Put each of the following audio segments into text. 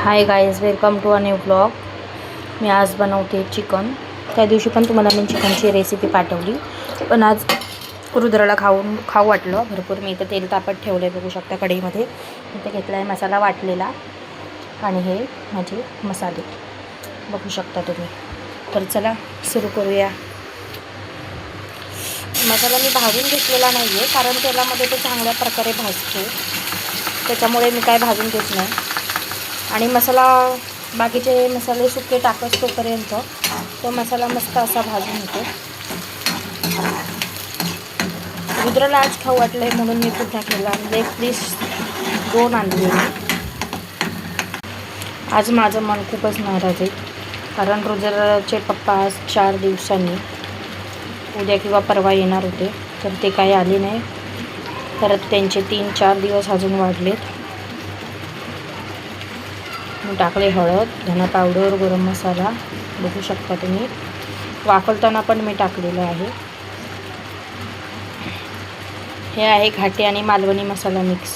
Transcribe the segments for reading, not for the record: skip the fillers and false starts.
High guys, welcome to a new blog. मी आज बनवते चिकन. त्या दिवशी पण तुम्हाला मी चिकनची रेसिपी पाठवली, पण आज रुद्राला खाऊ वाटलं भरपूर. मी इथं तेल तापत ठेवलं आहे, बघू शकता कढईमध्ये. इथे घेतला आहे मसाला वाटलेला आणि हे माझे मसाले बघू शकता तुम्ही. तर चला सुरू करूया. मसाला मी भाजून घेतलेला नाही आहे, कारण तेलामध्ये तो चांगल्या प्रकारे भाजतो, त्याच्यामुळे मी काय भाजून घेत नाही. आणि मसाला बाकीचे मसाले सुके टाकत तोपर्यंत तो मसाला मस्त असा भाजून होतो. रुद्राला आज खाऊ वाटलं आहे म्हणून मी पुन्हा केला. लेग पीस 2 आणले. आज माझं मन खूपच नाराज आहे, कारण रुद्राचे पप्पा आज 4 दिवसांनी उद्या किंवा परवा येणार होते, तर ते काही आले नाही. परत त्यांचे 3-4 दिवस अजून वाढलेत. मी टाकले हळद, धना पावडर, गरम मसाला बघू शकता तुम्ही. वाफवताना पण मी टाकलेलं आहे. हे आहे घाटी आणि मालवणी मसाला मिक्स.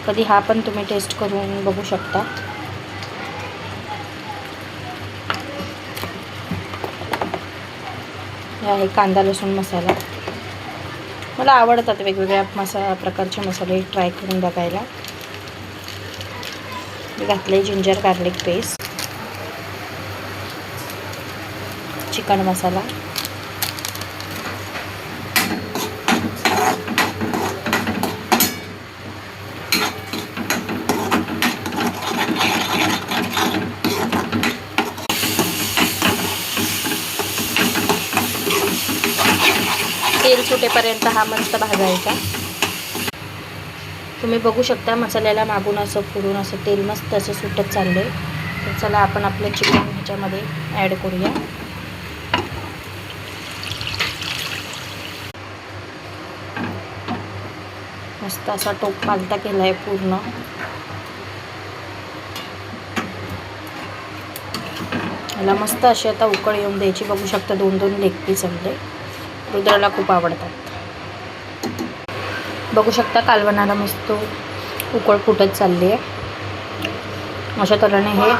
कधी हा पण तुम्ही टेस्ट करून बघू शकता. हे आहे कांदा लसूण मसाला. मला आवडतात वेगवेगळ्या प्रकारचे मसाले ट्राय करून बघायला. मी घातले जिंजर गार्लिक पेस्ट, चिकन मसाला, तेल सुटेपर्यंत हा मस्त भाजायचा. तुम्ही बघू शकता मसाल्याला मागून असं पुरून असं तेल मस्त असं सुटत चाललं आहे. तर चला आपण आपलं चिकन ह्याच्यामध्ये ॲड करूया. मस्त असा टोप पालता केला आहे पूर्ण. याला मस्त अशी आता उकळ येऊन द्यायची. बघू शकता 2-2 लेग पीस आणले. रुद्राला खूप आवडतात. बघू शकता कालवणाला मस्त उकळ फुटत चालली आहे. अशा तऱ्हेने हे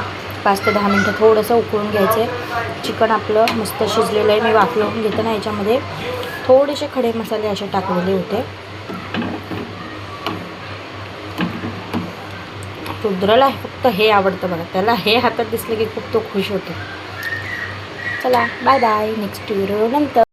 5 ते 10 मिनटं थोडंसं उकळून घ्यायचं आहे. चिकन आपलं मस्त शिजलेलं आहे. मी वाफवून घेताना याच्यामध्ये थोडेसे खडे मसाले असे टाकलेले होते. रुद्राला फक्त हे आवडतं बघा. त्याला हे हातात दिसलं की खूप तो खुश होतो. चला बाय बाय, नेक्स्ट व्हिडिओ नंतर.